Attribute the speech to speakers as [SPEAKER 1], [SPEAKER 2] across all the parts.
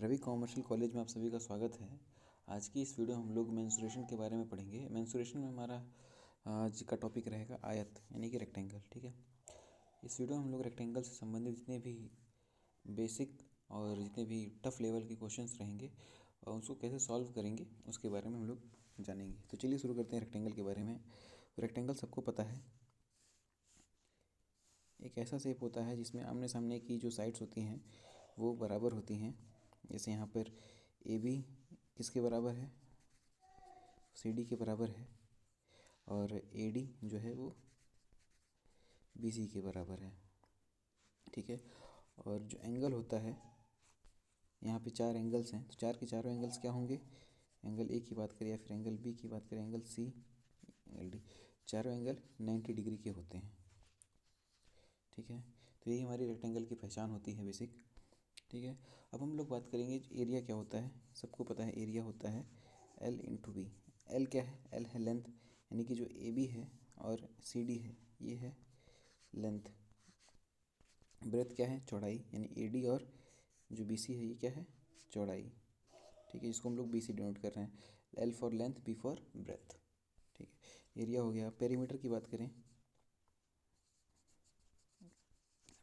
[SPEAKER 1] Ravi commercial college में आप सभी का स्वागत है। आज की इस वीडियो हम लोग मेंसुरेशन के बारे में पढ़ेंगे। मेंसुरेशन में हमारा आज का टॉपिक रहेगा आयत यानी कि रेक्टेंगल। ठीक है, इस वीडियो में हम लोग रेक्टेंगल से संबंधित जितने भी बेसिक और जितने भी टफ लेवल के क्वेश्चंस रहेंगे और उसको कैसे सॉल्व करेंगे उसके बारे में हम लोग जानेंगे। तो चलिए शुरू करते हैं रेक्टेंगल के बारे में। रेक्टेंगल सबको पता है, एक ऐसा शेप होता है जिसमें आमने सामने की जो साइड्स होती हैं वो बराबर होती हैं। जैसे यहाँ पर ए बी किसके बराबर है, सी डी के बराबर है, और ए डी जो है वो बी सी के बराबर है। ठीक है, और जो एंगल होता है, यहाँ पे चार एंगल्स हैं, तो चार के चारों एंगल्स क्या होंगे, एंगल ए की बात करें या फिर एंगल बी की बात करें, एंगल सी, एंगल डी, चारों एंगल 90 डिग्री के होते हैं। ठीक है, तो यही हमारी रेक्टेंगल की पहचान होती है बेसिक। ठीक है, अब हम लोग बात करेंगे एरिया क्या होता है। सबको पता है एरिया होता है एल इंटू बी। एल क्या है, एल है लेंथ, यानी कि जो ए बी है और सी डी है ये है लेंथ। ब्रेथ क्या है, चौड़ाई, यानी ए डी और जो बी सी है ये क्या है, चौड़ाई। ठीक है, इसको हम लोग बी सी डिनोट कर रहे हैं। L for length, B for breadth. ठीक है, एरिया हो गया। पेरीमीटर की बात करें,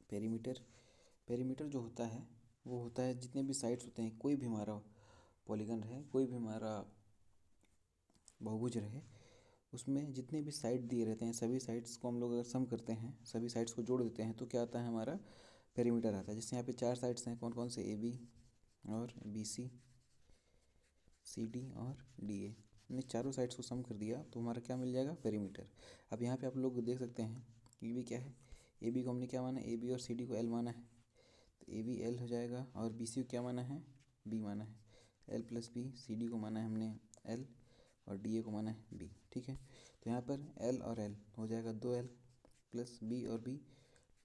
[SPEAKER 1] पेरीमीटर जो होता है वो होता है जितने भी साइड्स होते हैं, कोई भी हमारा पॉलीगन रहे, कोई भी हमारा बहुभुज रहे, उसमें जितने भी साइड दिए रहते हैं सभी साइड्स को हम लोग अगर सम करते हैं, सभी साइड्स को जोड़ देते हैं तो क्या आता है, हमारा पेरीमीटर आता है। जैसे यहाँ पे चार साइड्स हैं, कौन कौन से, ए बी और बी सी, सी डी और डी ए। हमने चारों साइड्स को सम कर दिया तो हमारा क्या मिल जाएगा, पेरीमीटर। अब यहाँ पे आप लोग देख सकते हैं ए बी क्या है, ए बी को हमने क्या माना, ए बी और सी डी को एल माना है, तो ए बी एल हो जाएगा, और बी सी को क्या माना है, बी माना है, L plus B. C D को माना है हमने एल और डी ए को माना है बी। ठीक है, तो यहाँ पर एल और एल हो जाएगा 2L प्लस बी और बी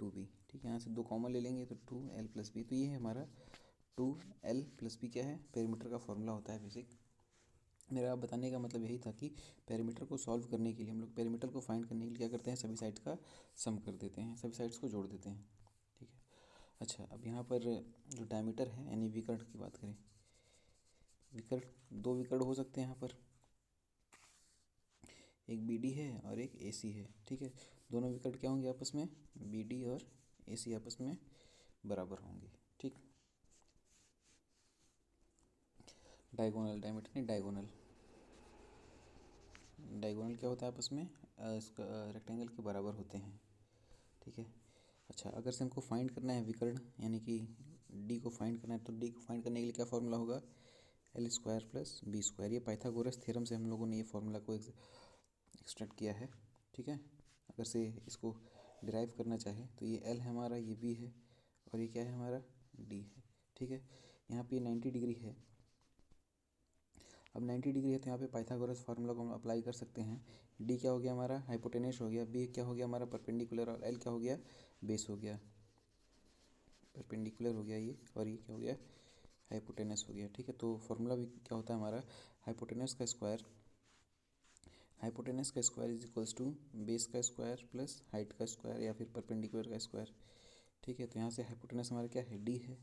[SPEAKER 1] 2B। ठीक है, यहाँ से 2 कॉमन ले लेंगे तो 2L प्लस बी। तो ये है हमारा 2L प्लस बी क्या है, पेरीमीटर का फॉर्मूला होता है बेसिक। मेरा बताने का मतलब यही था कि पेरीमीटर को सॉल्व करने के लिए हम लोग पेरीमीटर को फाइंड करने के लिए क्या करते हैं, सभी साइड्स का सम कर देते हैं, सभी साइड्स को जोड़ देते हैं। ठीक है, अच्छा अब यहाँ पर जो डायमीटर है यानी विकर्ण की बात करें, विकर्ण दो विकर्ण हो सकते हैं यहाँ पर, एक बी डी है और एक ए सी है। ठीक है, दोनों विकर्ण क्या होंगे आपस में, बी डी और ए सी आपस में बराबर होंगे। ठीक, डायगोनल, डायमीटर नहीं डायगोनल, डायगोनल क्या होता है आपस में, इसका रेक्टेंगल के बराबर होते हैं। ठीक है, अच्छा अगर से हमको फाइंड करना है विकर्ण यानी कि डी को फाइंड करना है, तो डी को फाइंड करने के लिए क्या फॉर्मूला होगा, L square plus B square. ये पाइथागोरस थ्योरम से हम लोगों ने ये फॉर्मूला को एक्सट्रैक्ट किया है। ठीक है, अगर से इसको डिराइव करना चाहे तो ये एल है हमारा, ये बी है, और ये क्या है हमारा, डी है। ठीक है, यहाँ पे 90 डिग्री है। अब 90 डिग्री है तो यहाँ पे पाइथागोरस फार्मूला को हम अप्लाई कर सकते हैं। डी क्या हो गया हमारा, हाइपोटेनस हो गया, बी क्या हो गया हमारा, परपेंडिकुलर, और एल क्या हो गया, बेस हो गया, परपेंडिकुलर हो गया ये, और ये क्या हो गया, हाइपोटेनस हो गया। ठीक है, तो फार्मूला भी क्या होता है हमारा, हाइपोटेनस का स्क्वायर, हाइपोटेनस का square is equals to base का स्क्वायर प्लस हाइट का स्क्वायर या फिर परपेंडिकुलर का स्क्वायर। ठीक है, तो यहाँ से हाइपोटेनस हमारा क्या है, डी है,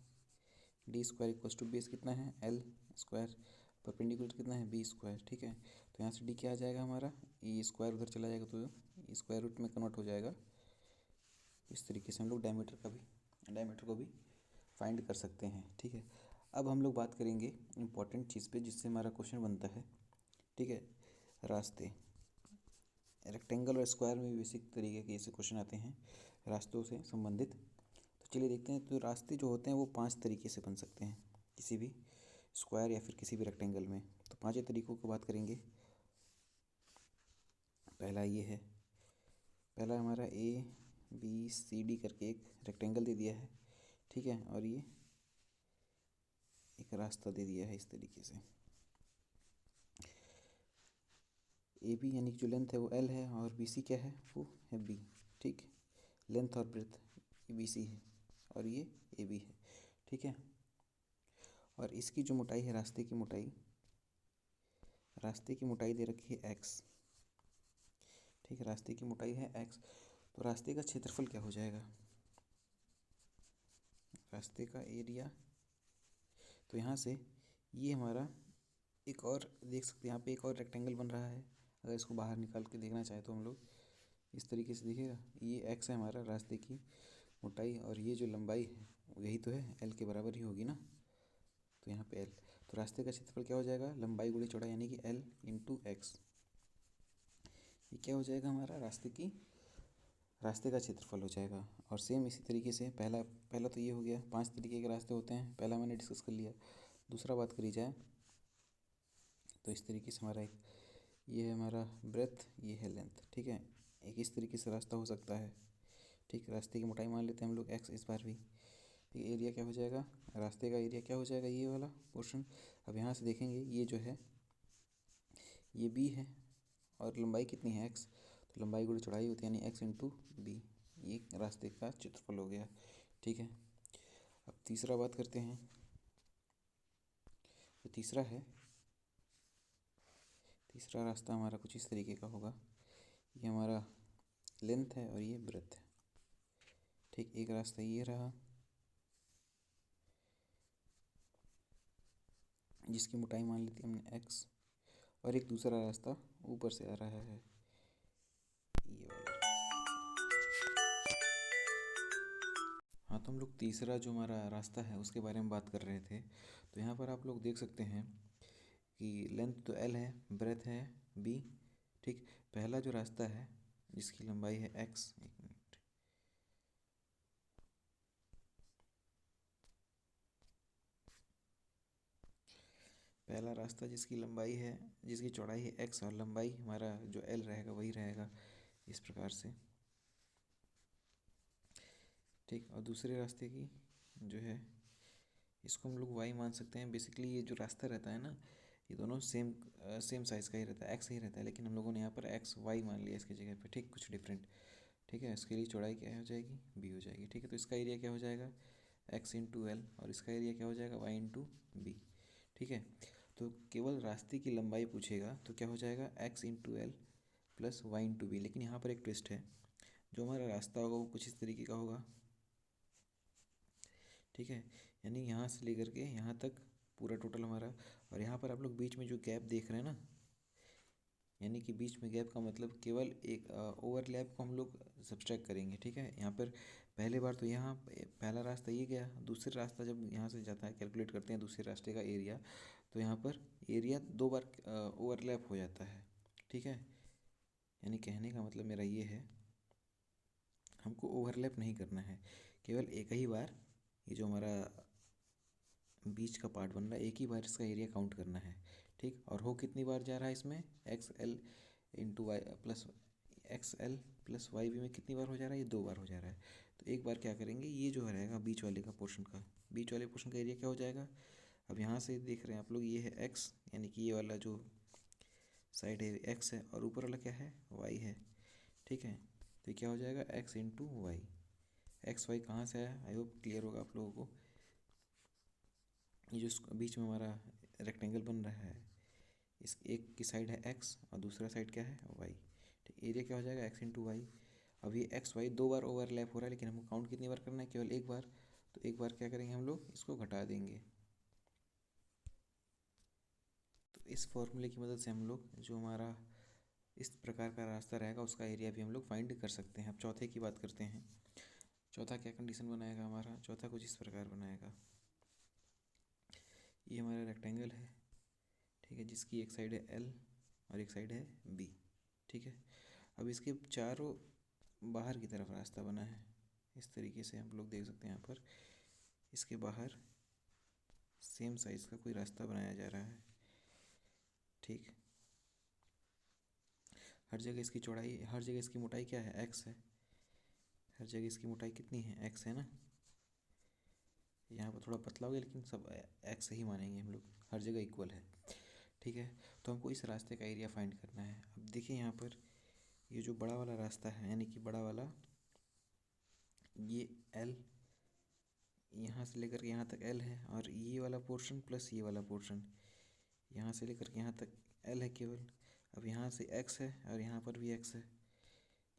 [SPEAKER 1] D square equals to base कितना है, एल स्क्वायर, परपेंडिकुलर कितना है, बी स्क्वायर। ठीक है, तो यहाँ से डी क्या आ जाएगा हमारा, ये स्क्वायर उधर चला जाएगा तो स्क्वायर रूट में कन्वर्ट हो जाएगा। इस तरीके से हम लोग डायमीटर को भी फाइंड कर सकते हैं। ठीक है, अब हम लोग बात करेंगे इंपॉर्टेंट चीज़ पे जिससे हमारा क्वेश्चन बनता है। ठीक है, रास्ते, रेक्टेंगल और स्क्वायर में बेसिक तरीके के ऐसे क्वेश्चन आते हैं रास्तों से संबंधित। तो चलिए देखते हैं, तो रास्ते जो होते हैं वो 5 तरीके से बन सकते हैं किसी भी स्क्वायर या फिर किसी भी रेक्टेंगल में। तो 5 तरीकों की बात करेंगे। पहला ये है, पहला हमारा ए बी सी डी करके एक रेक्टेंगल दे दिया है। ठीक है, और ये एक रास्ता दे दिया है इस तरीके से। ए बी यानी कि जो लेंथ है वो एल है और बी सी क्या है, वो है बी। ठीक, लेंथ और ब्रेथ ये बी सी है और ये ए बी है। ठीक है, और इसकी जो मोटाई है, रास्ते की मोटाई दे रखी है एक्स। ठीक है, रास्ते की मोटाई है एक्स, तो रास्ते का क्षेत्रफल क्या हो जाएगा, रास्ते का एरिया, तो यहाँ से ये हमारा एक और देख सकते हैं, यहाँ पे एक और रेक्टेंगल बन रहा है। अगर इसको बाहर निकाल के देखना चाहे तो हम लोग इस तरीके से देखिएगा, ये एक्स है हमारा रास्ते की मोटाई, और ये जो लंबाई है यही तो है, एल के बराबर ही होगी ना। तो यहाँ पे एल, तो रास्ते का क्षेत्रफल क्या हो जाएगा, लंबाई गुणे चौड़ाई यानी कि एल इंटू एक्स। ये क्या हो जाएगा हमारा, रास्ते का क्षेत्रफल हो जाएगा। और सेम इसी तरीके से पहला तो ये हो गया, 5 तरीके के रास्ते होते हैं, पहला मैंने डिस्कस कर लिया। दूसरा बात करी जाए तो इस तरीके से हमारा एक ये है हमारा ब्रेथ, ये है लेंथ, ठीक है। एक इस तरीके से रास्ता हो सकता है, ठीक। रास्ते की मोटाई मान लेते हैं हम लोग एक्स इस बार भी, ठीक। एरिया क्या हो जाएगा, रास्ते का एरिया क्या हो जाएगा, ये वाला पोर्शन। अब यहाँ से देखेंगे ये जो है ये बी है और लंबाई कितनी है एक्स, तो लंबाई गुणे चौड़ाई होती है यानी एक्स इंटू बी, ये रास्ते का क्षेत्रफल हो गया, ठीक है। अब तीसरा बात करते हैं, तो तीसरा रास्ता हमारा कुछ इस तरीके का होगा। ये हमारा लेंथ है और ये ब्रेथ है, ठीक। एक रास्ता ये रहा जिसकी मोटाई मान ली थी हमने एक्स, और एक दूसरा रास्ता ऊपर से आ रहा है ये वाला। हाँ, तो हम लोग तीसरा जो हमारा रास्ता है उसके बारे में बात कर रहे थे। तो यहाँ पर आप लोग देख सकते हैं कि लेंथ तो एल है, ब्रेथ है बी, ठीक। पहला जो रास्ता है जिसकी लंबाई है एक्स, एक मिनट, पहला रास्ता जिसकी लंबाई है, जिसकी चौड़ाई है एक्स और लंबाई हमारा जो एल रहेगा वही रहेगा इस प्रकार से, ठीक। और दूसरे रास्ते की जो है इसको हम लोग वाई मान सकते हैं। बेसिकली ये जो रास्ता रहता है ना, ये दोनों सेम साइज़ का ही रहता है, एक्स ही रहता है, लेकिन हम लोगों ने यहाँ पर एक्स वाई मान लिया इसकी जगह पे, ठीक, कुछ डिफरेंट, ठीक है। इसके लिए चौड़ाई क्या हो जाएगी, बी हो जाएगी, ठीक है। तो इसका एरिया क्या हो जाएगा, एक्स इंटू एल, और इसका एरिया क्या हो जाएगा, वाई इंटू बी, ठीक है। तो केवल रास्ते की लंबाई पूछेगा तो क्या हो जाएगा, X into L plus Y into B. लेकिन यहाँ पर एक ट्विस्ट है, जो हमारा रास्ता होगा वो कुछ इस तरीके का होगा, ठीक है। यानी यहाँ से लेकर के यहाँ तक पूरा टोटल हमारा, और यहाँ पर आप लोग बीच में जो गैप देख रहे हैं ना, यानी कि बीच में गैप का मतलब केवल एक ओवरलैप को हम लोग सब्सट्रैक्ट करेंगे, ठीक है। यहाँ पर पहले बार तो यहाँ पहला रास्ता ये गया, दूसरा रास्ता जब यहाँ से जाता है कैलकुलेट करते हैं दूसरे रास्ते का एरिया, तो यहाँ पर एरिया 2 बार ओवरलैप हो जाता है, ठीक है। यानी कहने का मतलब मेरा ये है, हमको ओवरलैप नहीं करना है, केवल एक ही बार ये जो हमारा बीच का पार्ट बन रहा है एक ही बार इसका एरिया काउंट करना है, ठीक। और हो कितनी बार जा रहा है इसमें, X L into Y plus X L plus Y B में कितनी बार हो जा रहा है, ये 2 बार हो जा रहा है। तो एक बार क्या करेंगे, ये जो रहेगा बीच वाले का पोर्शन का, बीच वाले पोर्शन का एरिया क्या हो जाएगा, अब यहाँ से देख रहे हैं आप लोग ये है एक्स, यानी कि ये वाला जो साइड है एक्स है और ऊपर वाला क्या है, वाई है, ठीक है। तो क्या हो जाएगा, X into Y, X Y कहाँ से आया, आई होप क्लियर होगा आप लोगों को। ये जो बीच में हमारा रेक्टेंगल बन रहा है, इस एक की साइड है एक्स और दूसरा साइड क्या है, वाई, ठीक। एरिया क्या हो जाएगा, एक्स इंटू वाई। अब ये एक्स वाई 2 बार ओवरलैप हो रहा है, लेकिन हमको काउंट कितनी बार करना है, केवल एक बार। तो एक बार क्या करेंगे हम लोग, इसको घटा देंगे। तो इस फॉर्मूले की मदद से हम लोग जो हमारा इस प्रकार का रास्ता रहेगा उसका एरिया भी हम लोग फाइंड कर सकते हैं। अब चौथे की बात करते हैं। चौथा क्या कंडीशन बनाएगा हमारा, चौथा कुछ इस प्रकार बनाएगा, ये हमारा रेक्टेंगल है, ठीक है, जिसकी एक साइड है एल और एक साइड है बी, ठीक है। अब इसके चारों बाहर की तरफ रास्ता बना है, इस तरीके से हम लोग देख सकते हैं। यहाँ पर इसके बाहर सेम साइज़ का कोई रास्ता बनाया जा रहा है, ठीक। हर जगह इसकी चौड़ाई, हर जगह इसकी मोटाई क्या है, एक्स है, हर जगह इसकी मोटाई कितनी है, एक्स है ना। यहाँ पर थोड़ा पतला हो गया लेकिन सब एक्स ही मानेंगे हम लोग, हर जगह इक्वल है, ठीक है। तो हमको इस रास्ते का एरिया फाइंड करना है। अब देखिए यहाँ पर ये जो बड़ा वाला रास्ता है, यानी कि बड़ा वाला ये एल, यहाँ से लेकर के यहाँ तक एल है, और ये वाला पोर्शन प्लस ये वाला पोर्शन यहाँ से लेकर के यहाँ तक एल है केवल। अब यहाँ से एक्स है और यहाँ पर भी एक्स है,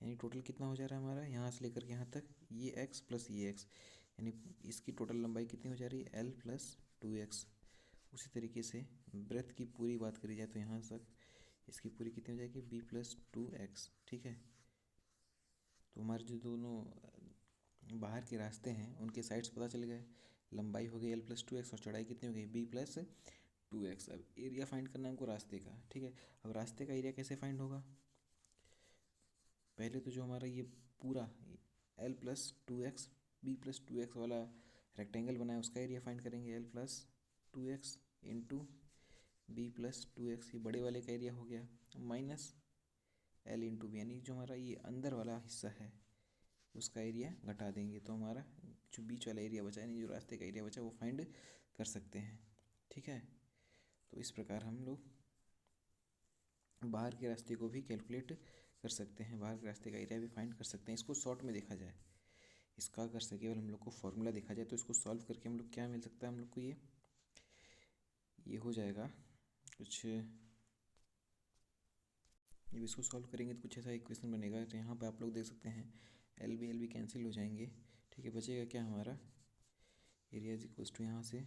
[SPEAKER 1] यानी टोटल कितना हो जा रहा है हमारा, यहाँ से लेकर के यहाँ तक ये एक्स प्लस ये एक्स, यानी इसकी टोटल लंबाई कितनी हो जा रही है, एल प्लस 2x। उसी तरीके से ब्रेथ की पूरी बात करी जाए तो यहाँ तक इसकी पूरी कितनी हो जाएगी, b+2x। ठीक है, तो हमारे जो दोनों बाहर के रास्ते हैं उनके साइड्स पता चल गए, लंबाई हो गई l+2x और चौड़ाई कितनी हो गई b+2x। अब एरिया फाइंड करना है हमको रास्ते का। ठीक है, अब रास्ते का एरिया कैसे फाइंड होगा, पहले तो जो हमारा ये पूरा l+2x b+2x वाला रेक्टेंगल बना है उसका एरिया फाइंड करेंगे, l+2x इंटू b+2x, ये बड़े वाले का एरिया हो गया, माइनस l इंटू बी, यानी जो हमारा ये अंदर वाला हिस्सा है उसका एरिया घटा देंगे तो हमारा जो बीच वाला एरिया बचा यानी जो रास्ते का एरिया बचा वो फाइंड कर सकते हैं। ठीक है, तो इस प्रकार हम लोग बाहर के रास्ते को भी कैलकुलेट कर सकते हैं, बाहर के रास्ते का एरिया भी फाइंड कर सकते हैं। इसको शॉर्ट में देखा जाए, इसका अगर से केवल हम लोग को फॉर्मूला देखा जाए तो इसको सॉल्व करके हम लोग क्या मिल सकता है हम लोग को, ये हो जाएगा कुछ, जब इसको सॉल्व करेंगे तो कुछ ऐसा इक्वेशन बनेगा। तो यहाँ पे आप लोग देख सकते हैं एल बी कैंसिल हो जाएंगे। ठीक है, बचेगा क्या हमारा एरिया इज इक्वल्स टू यहाँ से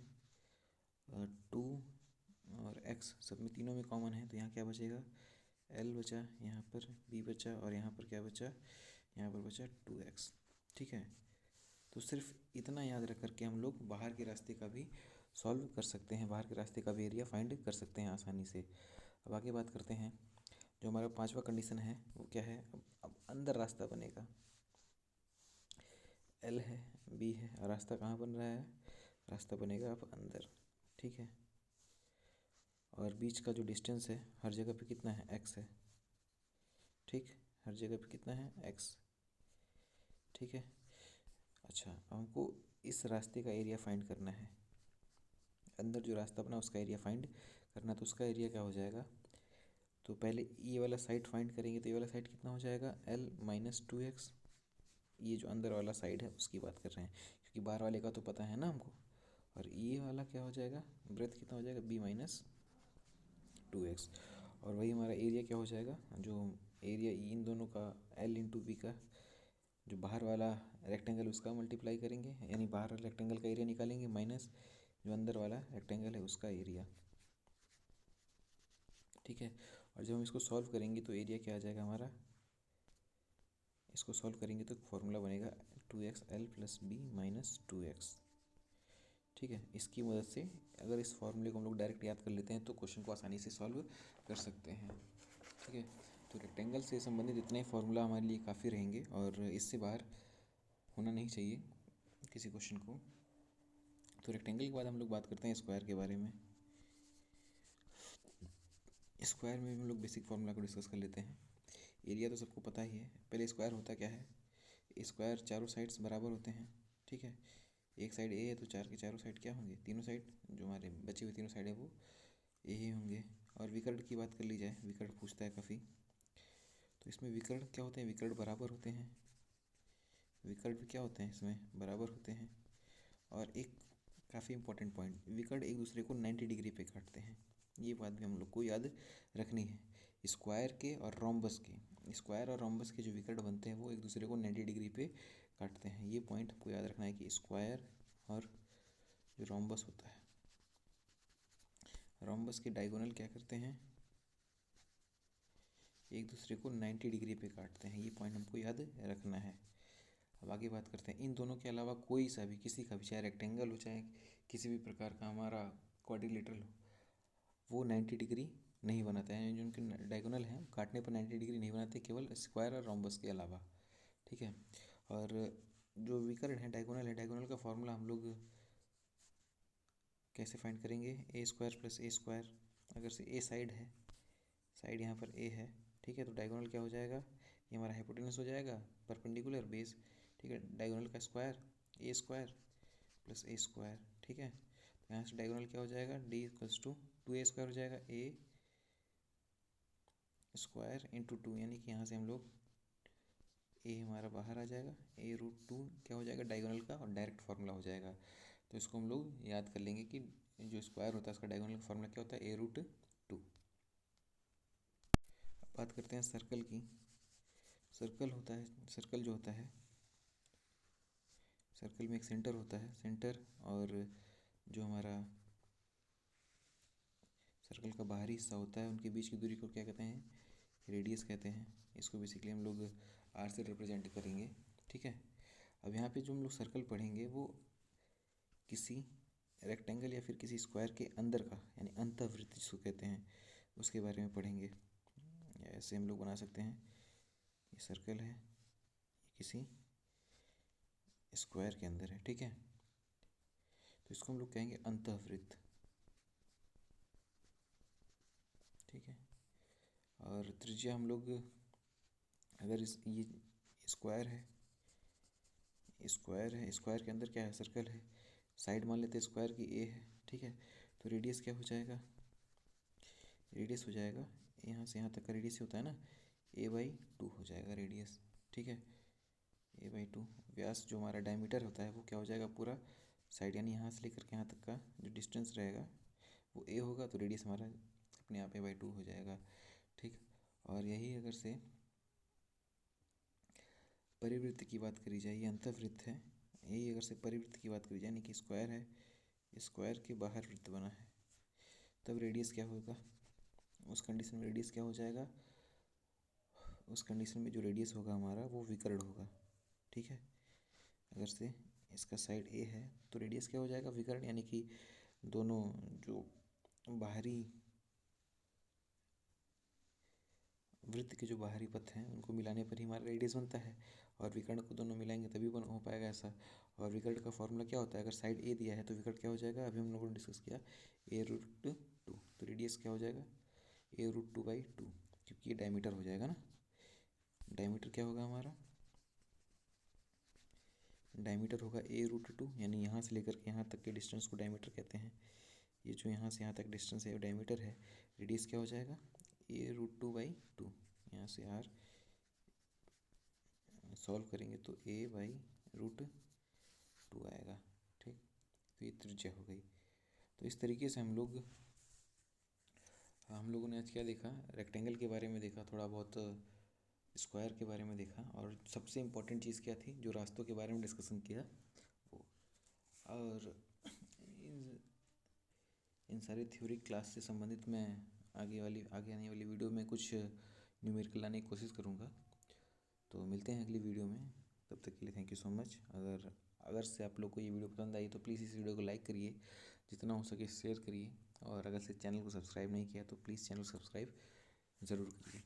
[SPEAKER 1] 2 और x सब में तीनों में कॉमन है तो यहाँ क्या बचेगा, l बचा, यहाँ पर b बचा और यहाँ पर क्या बचा, यहाँ पर बचा 2x। ठीक है, तो सिर्फ इतना याद रख करके हम लोग बाहर के रास्ते का भी सॉल्व कर सकते हैं, बाहर के रास्ते का भी एरिया फाइंड कर सकते हैं आसानी से। अब आगे बात करते हैं, जो हमारा पांचवा कंडीशन है वो क्या है, अब अंदर रास्ता बनेगा, L है B है और रास्ता कहाँ बन रहा है, रास्ता बनेगा अब अंदर। ठीक है, और बीच का जो डिस्टेंस है हर जगह पे कितना है, x है। ठीक, हर जगह पे कितना है, x। ठीक है, अच्छा हमको इस रास्ते का एरिया फाइंड करना है, अंदर जो रास्ता बना उसका एरिया फाइंड करना, तो उसका एरिया क्या हो जाएगा, तो पहले ये वाला साइड फाइंड करेंगे तो ये वाला साइड कितना हो जाएगा, l-2x। ये जो अंदर वाला साइड है उसकी बात कर रहे हैं क्योंकि बाहर वाले का तो पता है ना हमको। और ये वाला क्या हो जाएगा, ब्रेथ कितना हो जाएगा, b-2x। और वही हमारा एरिया क्या हो जाएगा, जो एरिया इन दोनों का l इंटू बी का जो बाहर वाला रेक्टेंगल उसका मल्टीप्लाई करेंगे, यानी बाहर वाले रेक्टेंगल का एरिया निकालेंगे माइनस जो अंदर वाला रेक्टेंगल है उसका एरिया। ठीक है, और जब हम इसको सॉल्व करेंगे तो एरिया क्या आ जाएगा हमारा, इसको सॉल्व करेंगे तो फॉर्मूला बनेगा 2xl+b-2x। ठीक है, इसकी मदद से अगर इस फॉर्मूले को हम लोग डायरेक्ट याद कर लेते हैं तो क्वेश्चन को आसानी से सॉल्व कर सकते हैं। ठीक है, तो रेक्टेंगल से संबंधित इतने फॉर्मूला हमारे लिए काफ़ी रहेंगे और इससे बाहर होना नहीं चाहिए किसी क्वेश्चन को। तो रेक्टेंगल के बाद हम लोग बात करते हैं स्क्वायर के बारे में। स्क्वायर में हम लोग बेसिक फार्मूला को डिस्कस कर लेते हैं। एरिया तो सबको पता ही है, पहले स्क्वायर होता क्या है, स्क्वायर चारों साइड्स बराबर होते हैं। ठीक है, एक साइड ए है तो चार के चारों साइड क्या होंगे, तीनों साइड जो हमारे बचे हुए तीनों साइड है वो ए ही होंगे। और विकर्ण की बात कर ली जाए, विकर्ण पूछता है काफ़ी, तो इसमें विकर्ण क्या होते हैं, विकर्ण बराबर होते हैं, विकर्ण भी क्या होते हैं इसमें बराबर होते हैं। और एक काफ़ी इंपॉर्टेंट पॉइंट, विकर्ण एक दूसरे को 90 डिग्री पे काटते हैं, ये बात भी हम लोग को याद रखनी है। स्क्वायर के और रोम्बस के, स्क्वायर और रोम्बस के जो विकर्ण बनते हैं वो एक दूसरे को 90 डिग्री पे काटते हैं, ये पॉइंट आपको याद रखना है कि स्क्वायर और जो रोम्बस होता है, रोम्बस के डायगोनल क्या करते हैं, एक दूसरे को 90 डिग्री पे काटते हैं, ये पॉइंट हमको याद रखना है। अब आगे बात करते हैं, इन दोनों के अलावा कोई सा भी किसी का भी, चाहे रेक्टेंगल हो चाहे किसी भी प्रकार का हमारा क्वाड्रिलेटरल हो, वो 90 डिग्री नहीं बनाता है, जो उनके डायगोनल हैं काटने पर 90 डिग्री नहीं बनाते, केवल स्क्वायर और रोम्बस के अलावा। ठीक है, और जो विकर्ण है डायगोनल है, डायगोनल का फॉर्मूला हम लोग कैसे फाइंड करेंगे, a² + a², अगर से ए साइड है, साइड यहाँ पर ए है, ठीक है, तो डायगोनल क्या हो जाएगा, ये हमारा हाइपोटेनस हो जाएगा परपेंडिकुलर बेस। ठीक है, डायगोनल का स्क्वायर a² + a²। ठीक है, तो यहाँ से डायगोनल क्या हो जाएगा, d = 2a² हो जाएगा, a² × 2, यानी कि यहाँ से हम लोग a हमारा बाहर आ जाएगा, a√2 क्या हो जाएगा डायगोनल का और डायरेक्ट फार्मूला हो जाएगा। तो इसको हम लोग याद कर लेंगे कि जो स्क्वायर होता है उसका डायगोनल का फार्मूला क्या होता है, a√2। अब बात करते हैं सर्कल की। सर्कल होता है, सर्कल जो होता है, सर्कल में एक सेंटर होता है, सेंटर और जो हमारा सर्कल का बाहरी हिस्सा होता है उनके बीच की दूरी को क्या कहते हैं, रेडियस कहते हैं। इसको बेसिकली हम लोग आर से रिप्रेजेंट करेंगे, ठीक है। अब यहाँ पे जो हम लोग सर्कल पढ़ेंगे वो किसी रेक्टेंगल या फिर किसी स्क्वायर के अंदर का यानी अंतःवृत्त जिसको कहते हैं उसके बारे में पढ़ेंगे। ऐसे हम लोग बना सकते हैं, ये सर्कल है, ये किसी स्क्वायर के अंदर है, ठीक है। तो इसको हम लोग कहेंगे अंतःवृत्त, ठीक है। और त्रिज्या हम लोग अगर ये स्क्वायर है, स्क्वायर के अंदर क्या है, सर्कल है, साइड मान लेते हैं स्क्वायर की ए है, ठीक है। तो रेडियस क्या हो जाएगा, रेडियस हो जाएगा यहाँ से यहाँ तक का रेडियस होता है ना, a/2 हो जाएगा रेडियस, ठीक है। a/2 व्यास जो हमारा डायमीटर होता है वो क्या हो जाएगा, पूरा साइड यानी यहाँ से लेकर के यहाँ तक का जो डिस्टेंस रहेगा वो a होगा, तो रेडियस हमारा अपने आप a/2 हो जाएगा, ठीक। और यही अगर से परिवृत्त की बात करी जाए, ये अंतःवृत्त है, यही अगर से परिवृत्त की बात करी जाए यानी कि स्क्वायर है, स्क्वायर के बाहर वृत्त बना है, तब रेडियस क्या होगा, उस कंडीशन में रेडियस क्या हो जाएगा, उस कंडीशन में जो रेडियस होगा हमारा वो विकर्ण होगा, ठीक है। अगर से इसका साइड ए है तो रेडियस क्या हो जाएगा, विकर्ण, यानी कि दोनों जो बाहरी वृत्त के जो बाहरी पथ हैं उनको मिलाने पर ही हमारा रेडियस बनता है, और विकर्ण को दोनों मिलाएंगे तभी हो पाएगा ऐसा। और विकर्ण का फॉर्मूला क्या होता है, अगर साइड ए दिया है तो विकर्ण क्या हो जाएगा, अभी हम लोगों ने डिस्कस किया a√2, तो रेडियस क्या हो जाएगा a√2/2, क्योंकि ये डायमीटर हो जाएगा ना, डायमीटर क्या होगा हमारा, डायमीटर होगा a√2, यानी यहाँ से लेकर के यहाँ तक के डिस्टेंस को डायमीटर कहते हैं। ये जो यहाँ से यहाँ तक डिस्टेंस है डायमीटर है, रेडियस क्या हो जाएगा a√2/2, यहाँ से r सॉल्व करेंगे तो a/√2 आएगा, ठीक। तो ये त्रिज्या हो गई। तो इस तरीके से हम लोगों ने आज क्या देखा, रेक्टेंगल के बारे में देखा, थोड़ा बहुत स्क्वायर के बारे में देखा, और सबसे इम्पोर्टेंट चीज़ क्या थी, जो रास्तों के बारे में डिस्कशन किया वो। और इन सारी थ्योरी क्लास से संबंधित मैं आगे आने वाली वीडियो में कुछ न्यूमेरिकल लाने की कोशिश करूँगा। तो मिलते हैं अगली वीडियो में, तब तक के लिए थैंक यू सो मच। अगर से आप लोग को ये वीडियो पसंद आई तो प्लीज़ इस वीडियो को लाइक करिए, जितना हो सके शेयर करिए, और अगर से चैनल को सब्सक्राइब नहीं किया तो प्लीज़ चैनल सब्सक्राइब ज़रूर करिए।